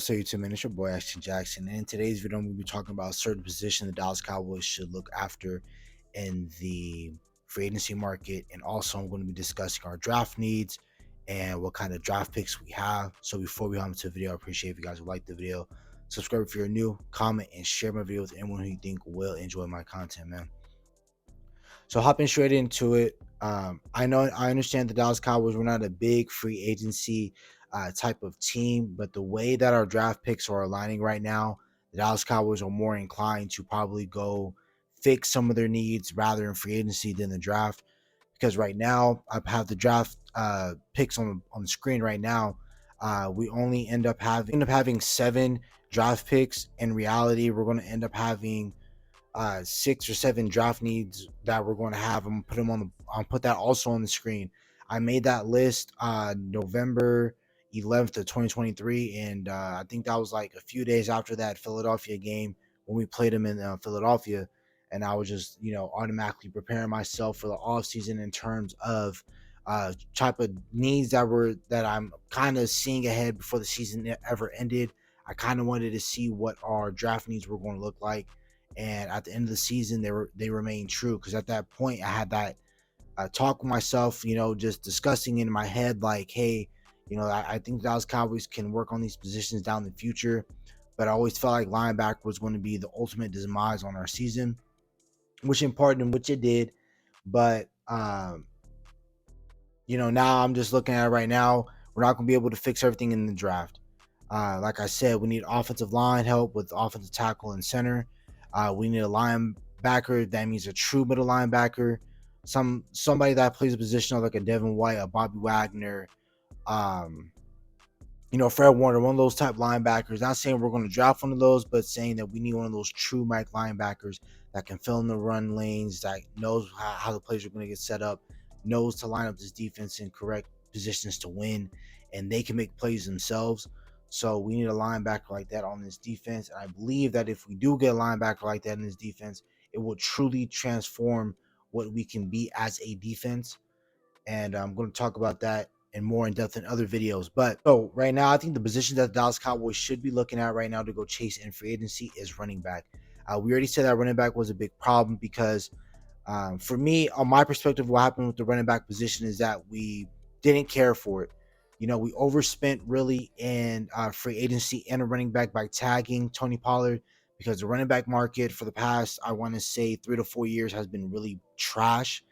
what's up, YouTube, man? It's your boy, Ashton Jackson. And in today's video, I'm going to be talking about a certain position the Dallas Cowboys should look after in the free agency market. And also, I'm going to be discussing our draft needs and what kind of draft picks we have. So before we hop into the video, I appreciate if you guys would like the video. Subscribe if you're new, comment, and share my video with anyone who you think will enjoy my content, man. So hopping straight into it, I understand the Dallas Cowboys, we're not a big free agency type of team, but the way that our draft picks are aligning right now, the Dallas Cowboys are more inclined to probably go fix some of their needs rather in free agency than the draft. Because right now, I have the draft picks on the screen right now. We only end up having 7 draft picks. In reality, we're going to end up having 6 or 7 draft needs that we're going to have. I'm put them on I'll put that also on the screen. I made that list November 11th of 2023, and I think that was like a few days after that Philadelphia game when we played them in Philadelphia. And I was just, automatically preparing myself for the offseason in terms of type of needs that I'm kind of seeing ahead before the season ever ended. I kind of wanted to see what our draft needs were going to look like, and at the end of the season they remain true, because at that point I had that talk with myself, just discussing in my head like, hey, I think Dallas Cowboys can work on these positions down the future, but I always felt like linebacker was going to be the ultimate demise on our season, which it did. But now I'm just looking at it right now, we're not going to be able to fix everything in the draft. Like I said, we need offensive line help with offensive tackle and center. We need a linebacker. That means a true middle linebacker, somebody that plays a position of like a Devin White, a Bobby Wagner, Fred Warner, one of those type linebackers. Not saying we're going to draft one of those, but saying that we need one of those true Mike linebackers that can fill in the run lanes, that knows how the plays are going to get set up, knows to line up this defense in correct positions to win, and they can make plays themselves. So we need a linebacker like that on this defense. And I believe that if we do get a linebacker like that in this defense, it will truly transform what we can be as a defense. And I'm going to talk about that and more in depth in other videos. But so right now, I think the position that the Dallas Cowboys should be looking at right now to go chase in free agency is running back. We already said that running back was a big problem because for me, on my perspective, what happened with the running back position is that we didn't care for it. We overspent really in free agency and a running back by tagging Tony Pollard, because the running back market for the past, I want to say 3 to 4 years, has been really trash.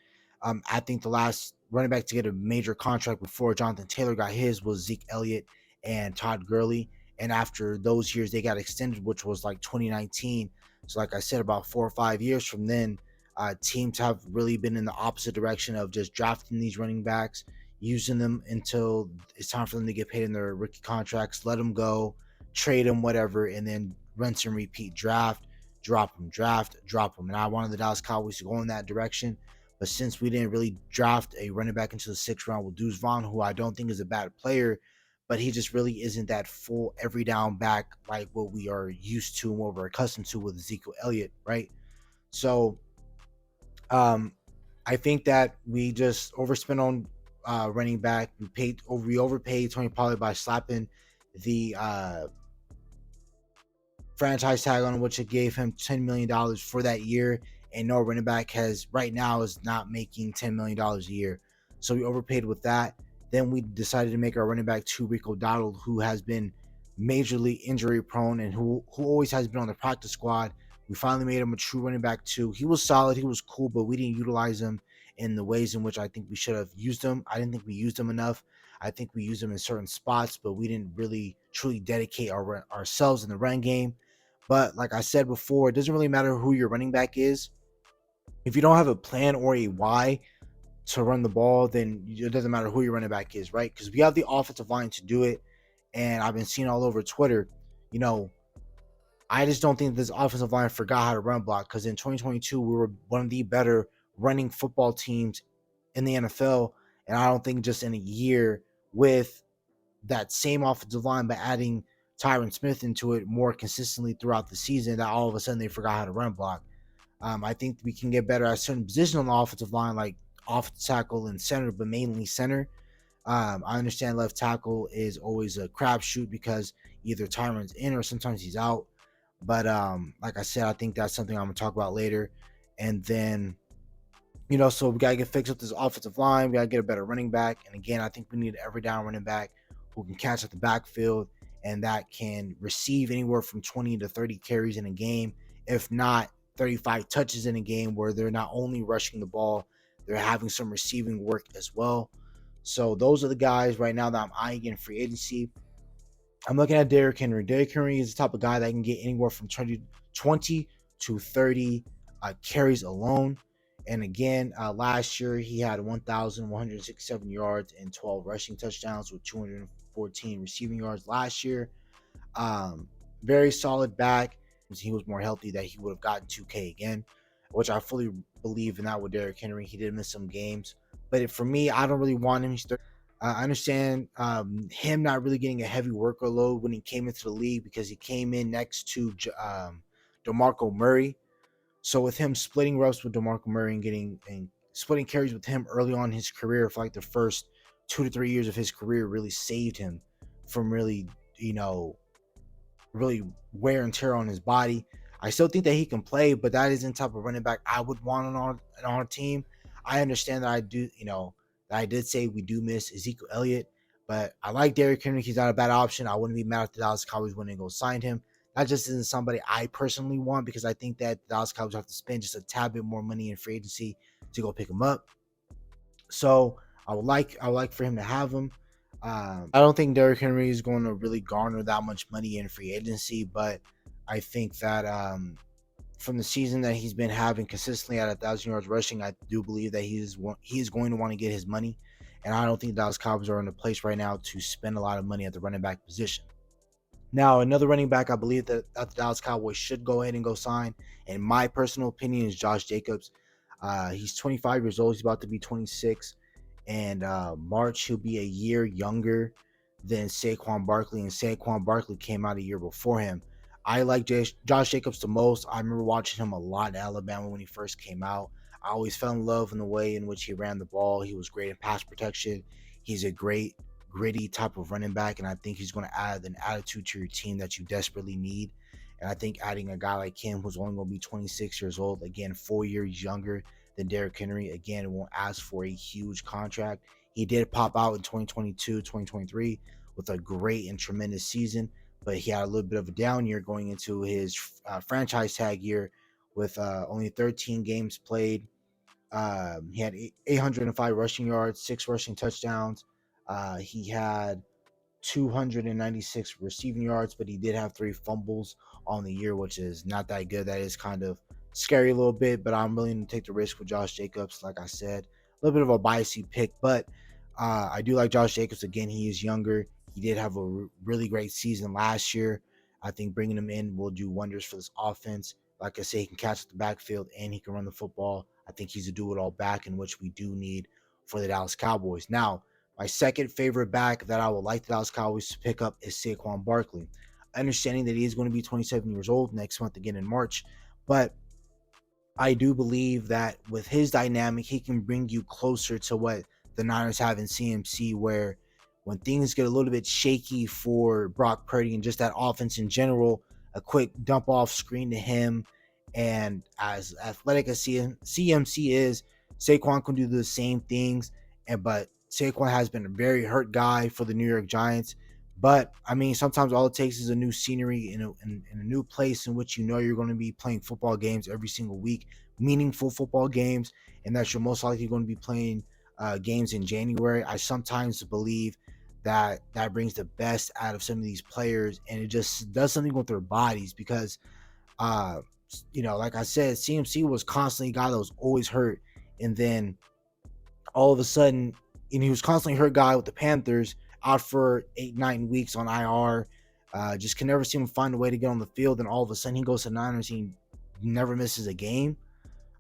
I think the last running back to get a major contract before Jonathan Taylor got his was Zeke Elliott and Todd Gurley. And after those years, they got extended, which was like 2019. So like I said, about 4 or 5 years from then, teams have really been in the opposite direction of just drafting these running backs, using them until it's time for them to get paid in their rookie contracts, let them go, trade them, whatever, and then rinse and repeat, draft, drop them. And I wanted the Dallas Cowboys to go in that direction. But since we didn't really draft a running back into the 6th round with Deuce Vaughn, who I don't think is a bad player, but he just really isn't that full every down back like what we are used to and what we're accustomed to with Ezekiel Elliott, right? So I think that we just overspent on running back. We overpaid Tony Pollard by slapping the franchise tag on, which it gave him $10 million for that year. And no running back right now is not making $10 million a year. So we overpaid with that. Then we decided to make our running back to Rico Dowdle, who has been majorly injury prone and who always has been on the practice squad. We finally made him a true running back too. He was solid, he was cool, but we didn't utilize him in the ways in which I think we should have used him. I didn't think we used him enough. I think we used him in certain spots, but we didn't really truly dedicate ourselves in the run game. But like I said before, it doesn't really matter who your running back is. If you don't have a plan or a why to run the ball, then it doesn't matter who your running back is, right? Because we have the offensive line to do it. And I've been seeing all over Twitter, I just don't think this offensive line forgot how to run block, because in 2022, we were one of the better running football teams in the NFL. And I don't think just in a year with that same offensive line, but adding Tyron Smith into it more consistently throughout the season, that all of a sudden they forgot how to run block. I think we can get better at certain positions on the offensive line, like offensive tackle and center, but mainly center. I understand left tackle is always a crapshoot because either Tyron's in or sometimes he's out. But like I said, I think that's something I'm gonna talk about later. And then, so we gotta get fixed up this offensive line. We gotta get a better running back. And again, I think we need an every down running back who can catch at the backfield and that can receive anywhere from 20 to 30 carries in a game, if not 35 touches in a game, where they're not only rushing the ball, they're having some receiving work as well. So those are the guys right now that I'm eyeing in free agency. I'm looking at Derrick Henry. Derrick Henry is the type of guy that can get anywhere from 20 to 30 carries alone. And again, last year he had 1,167 yards and 12 rushing touchdowns with 214 receiving yards last year. Um, Very solid back. He was more healthy, that he would have gotten 2K again, which I fully believe in that with Derrick Henry. He did miss some games, but for me, I don't really want him. I understand him not really getting a heavy workload when he came into the league because he came in next to DeMarco Murray. So with him splitting reps with DeMarco Murray and splitting carries with him early on in his career, for like the first 2 to 3 years of his career, really saved him from really wear and tear on his body. I still think that he can play, but that isn't the type of running back I would want on our team. I understand that that I did say we do miss Ezekiel Elliott, but I like Derrick Henry. He's not a bad option. I wouldn't be mad if the Dallas Cowboys wouldn't go sign him. That just isn't somebody I personally want, because I think that the Dallas Cowboys have to spend just a tad bit more money in free agency to go pick him up. So I would like for him to have him. I don't think Derrick Henry is going to really garner that much money in free agency, but I think that from the season that he's been having consistently at 1,000 yards rushing, I do believe that he's going to want to get his money, and I don't think the Dallas Cowboys are in a place right now to spend a lot of money at the running back position. Now, another running back I believe that the Dallas Cowboys should go ahead and go sign, in my personal opinion, is Josh Jacobs. He's 25 years old. He's about to be 26. And March, he'll be a year younger than Saquon Barkley. And Saquon Barkley came out a year before him. I like Josh Jacobs the most. I remember watching him a lot in Alabama when he first came out. I always fell in love in the way in which he ran the ball. He was great in pass protection. He's a great gritty type of running back, and I think he's going to add an attitude to your team that you desperately need. And I think adding a guy like him, who's only going to be 26 years old, again, 4 years younger than Derrick Henry, again, won't ask for a huge contract. He did pop out in 2022, 2023 with a great and tremendous season, but he had a little bit of a down year going into his franchise tag year with only 13 games played. He had 805 rushing yards, 6 rushing touchdowns. He had 296 receiving yards, but he did have 3 fumbles on the year, which is not that good. That is kind of scary a little bit, but I'm willing to take the risk with Josh Jacobs. Like I said, a little bit of a biasy pick, but I do like Josh Jacobs. Again, he is younger. He did have a really great season last year. I think bringing him in will do wonders for this offense. Like I say, he can catch the backfield and he can run the football. I think he's a do-it-all back, in which we do need for the Dallas Cowboys. Now, my second favorite back that I would like the Dallas Cowboys to pick up is Saquon Barkley. Understanding that he is going to be 27 years old next month, again in March, but I do believe that with his dynamic, he can bring you closer to what the Niners have in CMC, where when things get a little bit shaky for Brock Purdy and just that offense in general, a quick dump off screen to him. And as athletic as CMC is, Saquon can do the same things. But Saquon has been a very hurt guy for the New York Giants. But I mean, sometimes all it takes is a new scenery in a new place in which you're going to be playing football games every single week, meaningful football games, and that you're most likely going to be playing games in January. I sometimes believe that that brings the best out of some of these players, and it just does something with their bodies because, like I said, CMC was constantly a guy that was always hurt, and then all of a sudden, he was constantly hurt guy with the Panthers, out for 8-9 weeks on IR. Just can never seem to find a way to get on the field, and all of a sudden he goes to Niners. He never misses a game.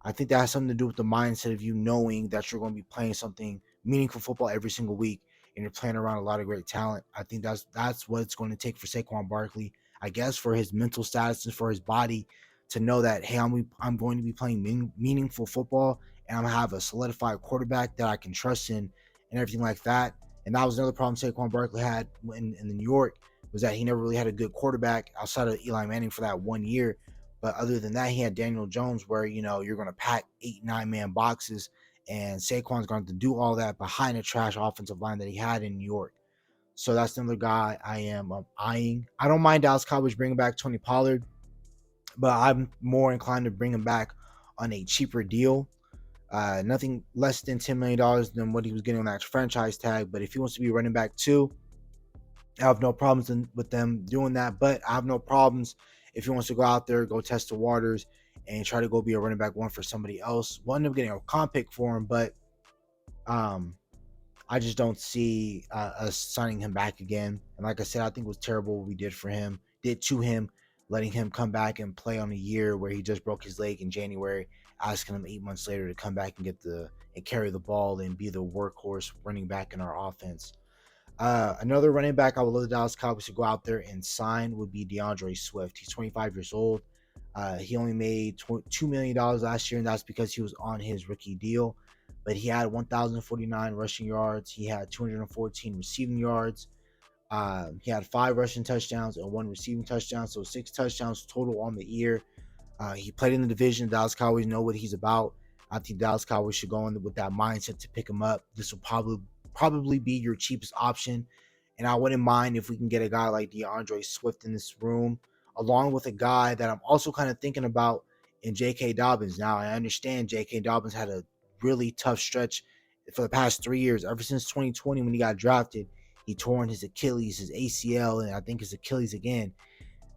I think that has something to do with the mindset of you knowing that you're going to be playing something meaningful football every single week, and you're playing around a lot of great talent. I think that's what it's going to take for Saquon Barkley, I guess, for his mental status and for his body to know that, hey, I'm going to be playing meaningful football, and I'm gonna have a solidified quarterback that I can trust in, and everything like that. And that was another problem Saquon Barkley had in New York. was that he never really had a good quarterback outside of Eli Manning for that 1 year. But other than that, he had Daniel Jones, where you're going to pack 8, 9 man boxes, and Saquon's going to do all that behind a trash offensive line that he had in New York. So that's another guy I am eyeing. I don't mind Dallas Cowboys bringing back Tony Pollard, but I'm more inclined to bring him back on a cheaper deal. Nothing less than $10 million than what he was getting on that franchise tag. But if he wants to be running back too, I have no problems with them doing that. But I have no problems if he wants to go out there, go test the waters, and try to go be a running back one for somebody else. We'll end up getting a comp pick for him, but um, I just don't see us signing him back again. And like I said, I think it was terrible what we did to him, letting him come back and play on a year where he just broke his leg in January, asking him 8 months later to come back and carry the ball and be the workhorse running back in our offense. Another running back I would love the Dallas Cowboys to go out there and sign would be DeAndre Swift. He's 25 years old. He only made $2 million last year, and that's because he was on his rookie deal. But he had 1,049 rushing yards. He had 214 receiving yards. He had 5 rushing touchdowns and 1 receiving touchdown, so 6 touchdowns total on the year. He played in the division. Dallas Cowboys know what he's about. I think Dallas Cowboys should go in with that mindset to pick him up. This will probably be your cheapest option, and I wouldn't mind if we can get a guy like DeAndre Swift in this room, along with a guy that I'm also kind of thinking about in J.K. Dobbins. Now, I understand J.K. Dobbins had a really tough stretch for the past 3 years. Ever since 2020 when he got drafted, he tore his Achilles, his ACL, and I think his Achilles again.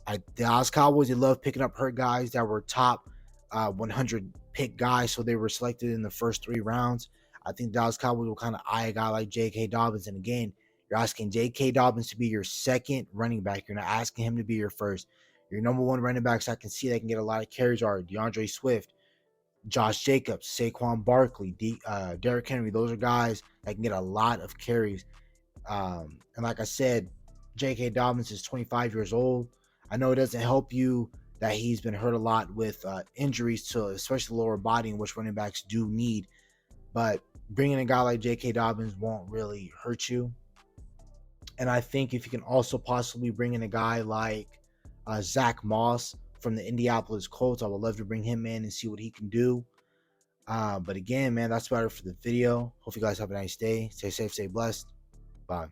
The Dallas Cowboys, they love picking up hurt guys that were top 100 pick guys, so they were selected in the first 3 rounds. I think Dallas Cowboys will kind of eye a guy like J.K. Dobbins. And again, you're asking J.K. Dobbins to be your second running back. You're not asking him to be your first. Your number one running backs I can see that can get a lot of carries are DeAndre Swift, Josh Jacobs, Saquon Barkley, Derrick Henry. Those are guys that can get a lot of carries. And like I said, J.K. Dobbins is 25 years old. I know it doesn't help you that he's been hurt a lot with injuries to especially the lower body, in which running backs do need. But bringing a guy like J.K. Dobbins won't really hurt you. And I think if you can also possibly bring in a guy like Zach Moss from the Indianapolis Colts, I would love to bring him in and see what he can do. But again, man, that's about it for the video. Hope you guys have a nice day. Stay safe, stay blessed. Bye.